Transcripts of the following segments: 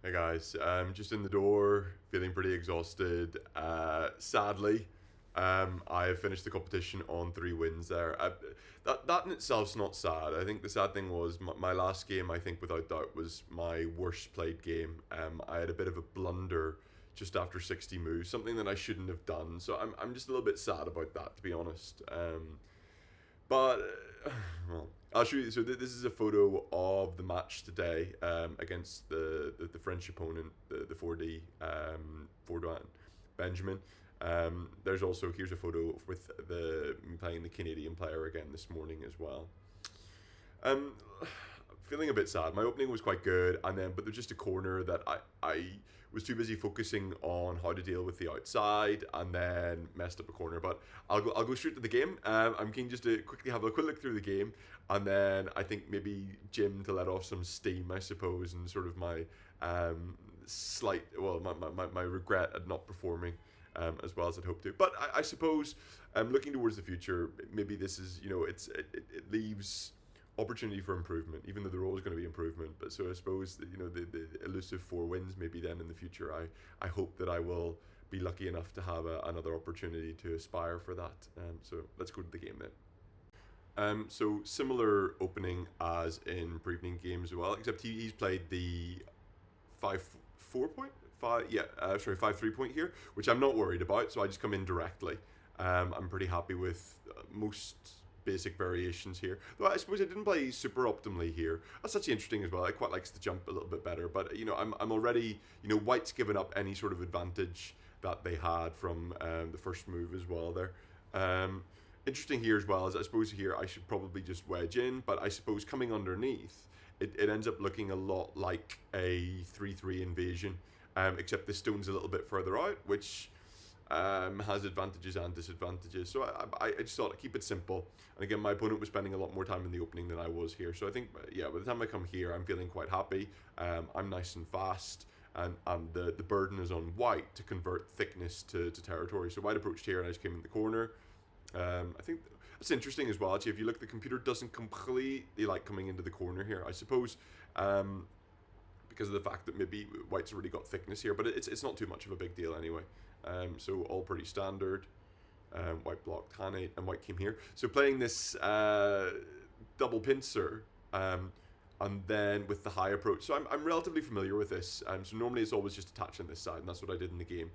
Hey guys, just in the door, feeling pretty exhausted. Sadly, I have finished the competition on 3 wins there. That in itself's not sad. I think the sad thing was my last game, I think without doubt, was my worst played game. I had a bit of a blunder just after 60 moves, something that I shouldn't have done. So I'm just a little bit sad about that, to be honest. But well, I'll show you. So this is a photo of the match today against the French opponent, the 4D Fordoin Benjamin. There's also here's a photo with me playing the Canadian player again this morning as well. Feeling a bit sad. My opening was quite good, but there's just a corner that I was too busy focusing on how to deal with the outside, and then messed up a corner. But I'll go straight to the game. I'm keen just to quickly have a quick look through the game, and then I think maybe Jim to let off some steam, I suppose, and sort of my my regret at not performing as well as I'd hoped to. But I suppose looking towards the future, maybe this is it leaves opportunity for improvement, even though there always going to be improvement. But so I suppose that, the elusive 4 wins, maybe then in the future, I hope that I will be lucky enough to have another opportunity to aspire for that. So let's go to the game then. So similar opening as in previous games as well, except he's played the 5-4 point, 5-3 point here, which I'm not worried about. So I just come in directly. I'm pretty happy with most basic variations here, though I suppose I didn't play super optimally here. That's actually interesting as well. I quite likes the jump a little bit better, but I'm already, white's given up any sort of advantage that they had from the first move as well there. Interesting here as well, as I suppose here I should probably just wedge in, but I suppose coming underneath it ends up looking a lot like a 3-3 invasion, except the stone's a little bit further out, which has advantages and disadvantages. So I just thought I'd keep it simple. And again, my opponent was spending a lot more time in the opening than I was here. So I think, yeah, by the time I come here, I'm feeling quite happy. I'm nice and fast. And the burden is on white to convert thickness to territory. So white approached here and I just came in the corner. I think that's interesting as well. Actually, if you look, the computer doesn't completely like coming into the corner here. I suppose because of the fact that maybe white's already got thickness here, but it's not too much of a big deal anyway. So all pretty standard. White blocked Hanate and white came here. So playing this double pincer, and then with the high approach. So I'm relatively familiar with this. So normally it's always just attaching this side, and that's what I did in the game.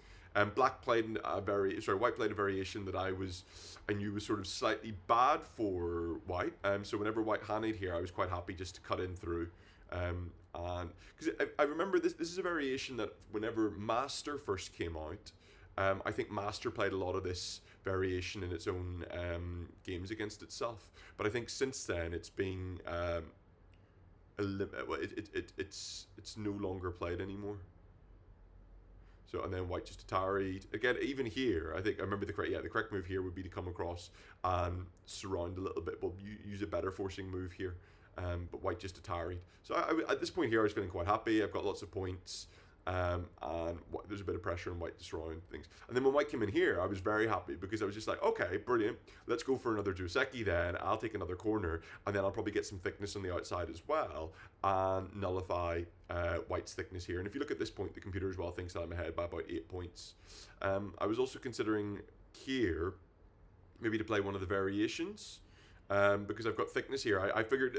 White played a variation that I knew was sort of slightly bad for white. So whenever white Hanate here, I was quite happy just to cut in through. And because I remember this is a variation that whenever Master first came out, I think Master played a lot of this variation in its own games against itself. But I think since then it's been it's no longer played anymore. So and then white just Atari again. Even here, I think I remember the correct move here would be to come across and surround a little bit. Well, use a better forcing move here. But white just Atari. So at this point here, I was feeling quite happy. I've got lots of points. And there's a bit of pressure on white to surround things. And then when white came in here, I was very happy because I was just like, okay, brilliant. Let's go for another Joseki then. I'll take another corner, and then I'll probably get some thickness on the outside as well and nullify white's thickness here. And if you look at this point, the computer as well thinks that I'm ahead by about 8 points. I was also considering here maybe to play one of the variations. Because I've got thickness here. I figured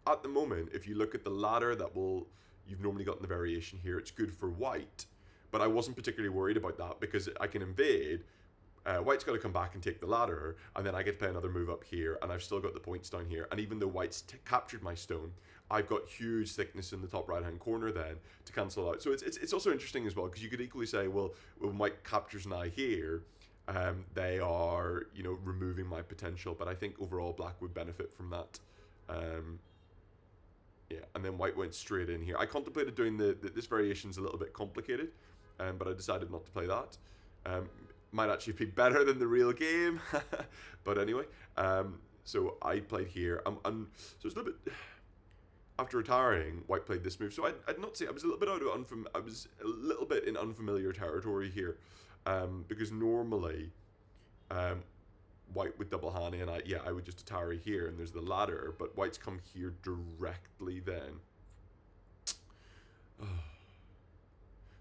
at the moment, if you look at the ladder you've normally got in the variation here, it's good for white. But I wasn't particularly worried about that because I can invade. White's got to come back and take the ladder, and then I get to play another move up here, and I've still got the points down here. And even though white's captured my stone, I've got huge thickness in the top right-hand corner then to cancel out. So it's also interesting as well, because you could equally say, well, when white captures an eye here, they are, removing my potential, but I think overall black would benefit from that. Yeah, and then white went straight in here. I contemplated doing this variation's a little bit complicated, but I decided not to play that. Might actually be better than the real game, but anyway. So I played here, and so it's a little bit. After retiring, white played this move. So I'd not say I was a little bit in unfamiliar territory here. Because normally white would double Hani and I would just Atari here and there's the ladder, but white's come here directly then.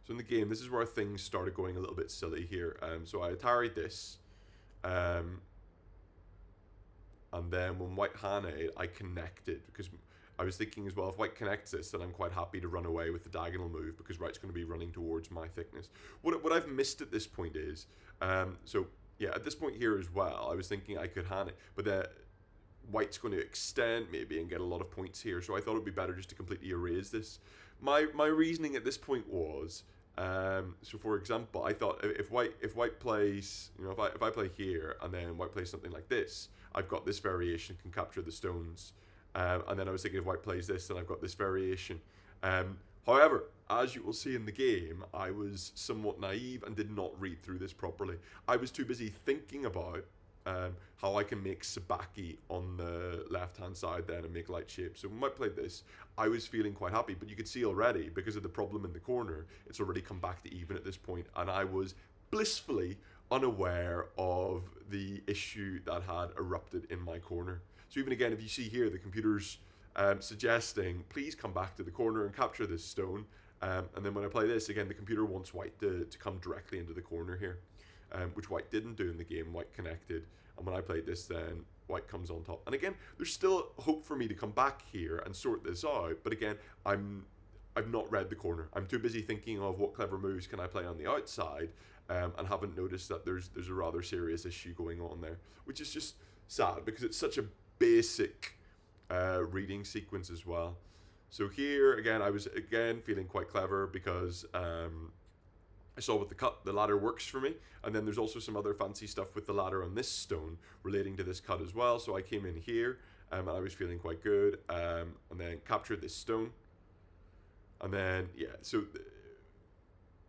So in the game, this is where things started going a little bit silly here. So I Atari'd this, and then when white Hane, I connected, because I was thinking as well, if white connects this, then I'm quite happy to run away with the diagonal move, because white's going to be running towards my thickness. What I've missed at this point is, so yeah, at this point here as well, I was thinking I could Hane it, but white's going to extend maybe and get a lot of points here, so I thought it would be better just to completely erase this. My reasoning at this point was, so for example, I thought if white plays, if I play here and then white plays something like this, I've got this variation, can capture the stones. And then I was thinking if white plays this, then I've got this variation. However, as you will see in the game, I was somewhat naive and did not read through this properly. I was too busy thinking about how I can make sabaki on the left-hand side then and make light shapes. So when white played this, I was feeling quite happy, but you could see already, because of the problem in the corner, it's already come back to even at this point, and I was blissfully unaware of the issue that had erupted in my corner. So even again, if you see here, the computer's suggesting, please come back to the corner and capture this stone. And then when I play this, again, the computer wants white to come directly into the corner here, which white didn't do in the game. White connected. And when I played this, then white comes on top. And again, there's still hope for me to come back here and sort this out. But again, I've not read the corner. I'm too busy thinking of what clever moves can I play on the outside, and haven't noticed that there's a rather serious issue going on there, which is just sad because it's such a basic reading sequence as well. So here again, I was again feeling quite clever because I saw with the ladder works for me, and then there's also some other fancy stuff with the ladder on this stone relating to this cut as well. So I came in here, and I was feeling quite good, and then captured this stone, and then yeah. So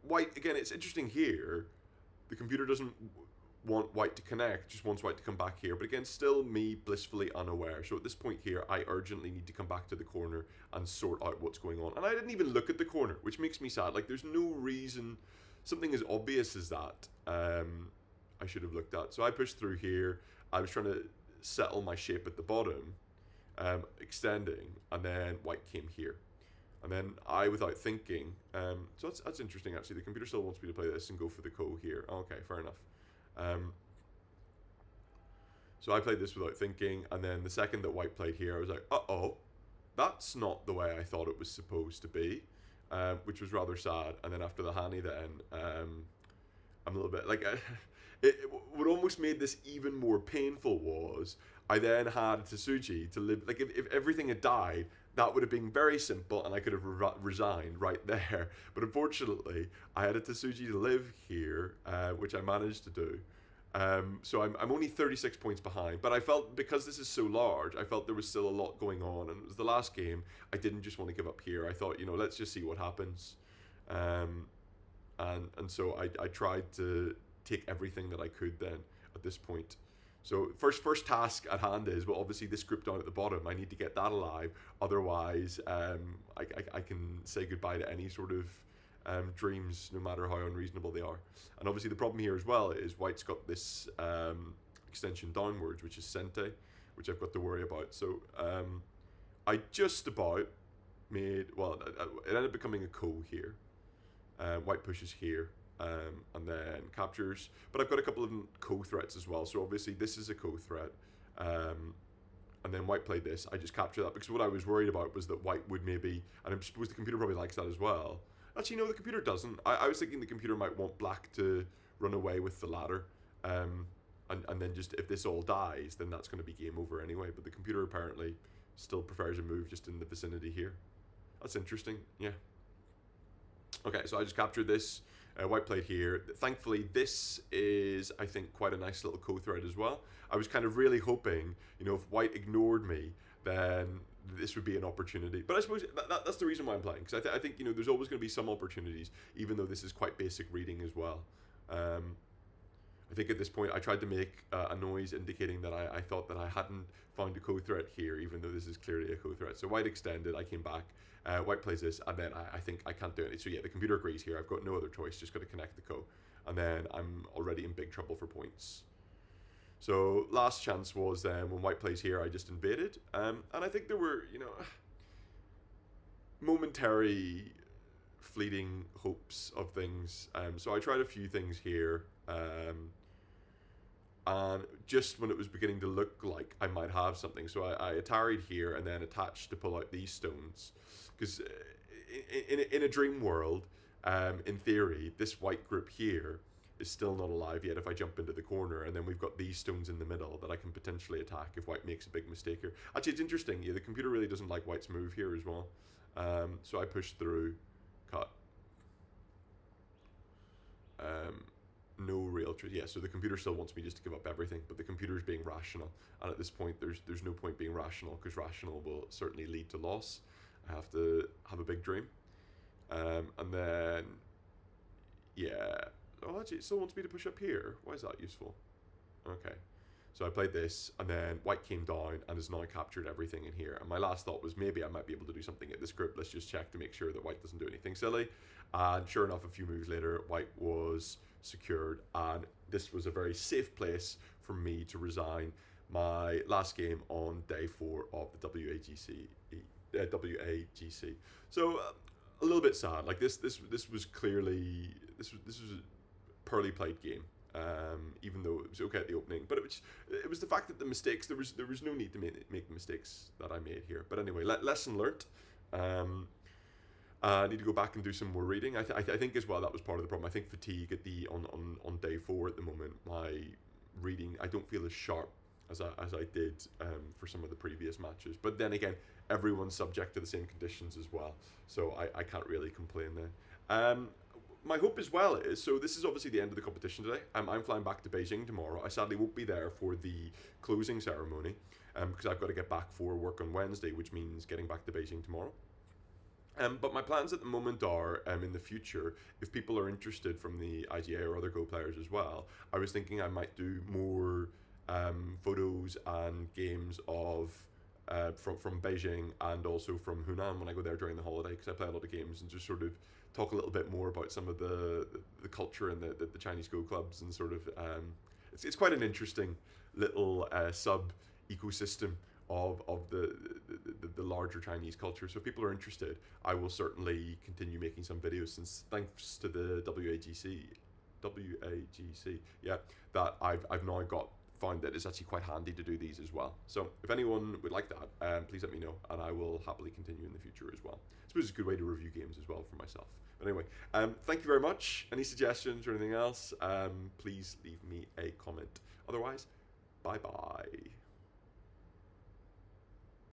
white again, it's interesting here. The computer doesn't want white to connect, just wants white to come back here. But again, still me blissfully unaware. So at this point here, I urgently need to come back to the corner and sort out what's going on. And I didn't even look at the corner, which makes me sad. Like, there's no reason, something as obvious as that, I should have looked at. So I pushed through here. I was trying to settle my shape at the bottom, extending, and then white came here. And then I, without thinking, so that's interesting actually. The computer still wants me to play this and go for the ko here. Okay, fair enough. So I played this without thinking, and then the second that white played here, I was like, uh-oh, that's not the way I thought it was supposed to be, which was rather sad. And then after the Hani then, I'm a little bit, like, what almost made this even more painful was, I then had Tsuji to live, like, if everything had died, that would have been very simple, and I could have resigned right there. But unfortunately, I had a Tsuji to live here, which I managed to do. So I'm only 36 points behind. But I felt, because this is so large, I felt there was still a lot going on. And it was the last game. I didn't just want to give up here. I thought, let's just see what happens. And so I tried to take everything that I could then at this point. So first task at hand is, well, obviously this group down at the bottom, I need to get that alive. Otherwise, I can say goodbye to any sort of dreams, no matter how unreasonable they are. And obviously the problem here as well is white's got this extension downwards, which is Sente, which I've got to worry about. So I just about made, well, it ended up becoming a ko here. White pushes here. And then captures, but I've got a couple of ko threats as well, so obviously this is a ko threat, and then white played this. I just captured that because what I was worried about was that white would maybe, and I suppose the computer probably likes that as well. Actually, no, the computer doesn't. I was thinking the computer might want black to run away with the ladder, and then just, if this all dies, then that's going to be game over anyway, but the computer apparently still prefers a move just in the vicinity here. That's interesting, yeah. Okay, so I just captured this. White played here. Thankfully, this is, I think, quite a nice little ko thread as well. I was kind of really hoping, if white ignored me, then this would be an opportunity. But I suppose that's the reason why I'm playing, because I think, there's always going to be some opportunities, even though this is quite basic reading as well. I think at this point, I tried to make a noise indicating that I thought that I hadn't found a ko threat here, even though this is clearly a ko threat. So white extended, I came back. White plays this, and then I think I can't do it. So yeah, the computer agrees here. I've got no other choice, just got to connect the ko. And then I'm already in big trouble for points. So last chance was then when white plays here, I just invaded. And I think there were, momentary fleeting hopes of things. So I tried a few things here. And just when it was beginning to look like I might have something, so I Atari'd here and then attached to pull out these stones. Because in a dream world, in theory, this white group here is still not alive yet if I jump into the corner, and then we've got these stones in the middle that I can potentially attack if white makes a big mistake here. Actually, it's interesting, yeah, the computer really doesn't like white's move here as well. So I push through, cut. No real truth. Yeah, so the computer still wants me just to give up everything, but the computer is being rational, and at this point there's no point being rational, because rational will certainly lead to loss. I have to have a big dream. And then, yeah, oh, actually it still wants me to push up here. Why is that useful? Okay, so I played this, and then white came down and has now captured everything in here, and my last thought was maybe I might be able to do something at this group. Let's just check to make sure that white doesn't do anything silly. And sure enough, a few moves later, white was secured, and this was a very safe place for me to resign my last game on day 4 of the WAGC. So a little bit sad. Like this was clearly this was a poorly played game. Even though it was okay at the opening, but it was the fact that the mistakes, there was no need to make the mistakes that I made here. But anyway, lesson learnt. I need to go back and do some more reading. I think as well that was part of the problem. I think fatigue at on day 4 at the moment. My reading, I don't feel as sharp as I did for some of the previous matches. But then again, everyone's subject to the same conditions as well, so I can't really complain there. My hope as well is, so this is obviously the end of the competition today. I'm flying back to Beijing tomorrow. I sadly won't be there for the closing ceremony because I've got to get back for work on Wednesday, which means getting back to Beijing tomorrow. But my plans at the moment are, in the future, if people are interested from the IGA or other Go players as well, I was thinking I might do more photos and games of from Beijing and also from Hunan when I go there during the holiday, because I play a lot of games, and just sort of talk a little bit more about some of the culture and the Chinese Go clubs, and sort of it's quite an interesting little sub ecosystem of the larger Chinese culture. So if people are interested, I will certainly continue making some videos, since thanks to the WAGC, yeah, that I've now found that it's actually quite handy to do these as well. So if anyone would like that, please let me know, and I will happily continue in the future as well. I suppose it's a good way to review games as well for myself. But anyway, thank you very much. Any suggestions or anything else, please leave me a comment. Otherwise, bye bye.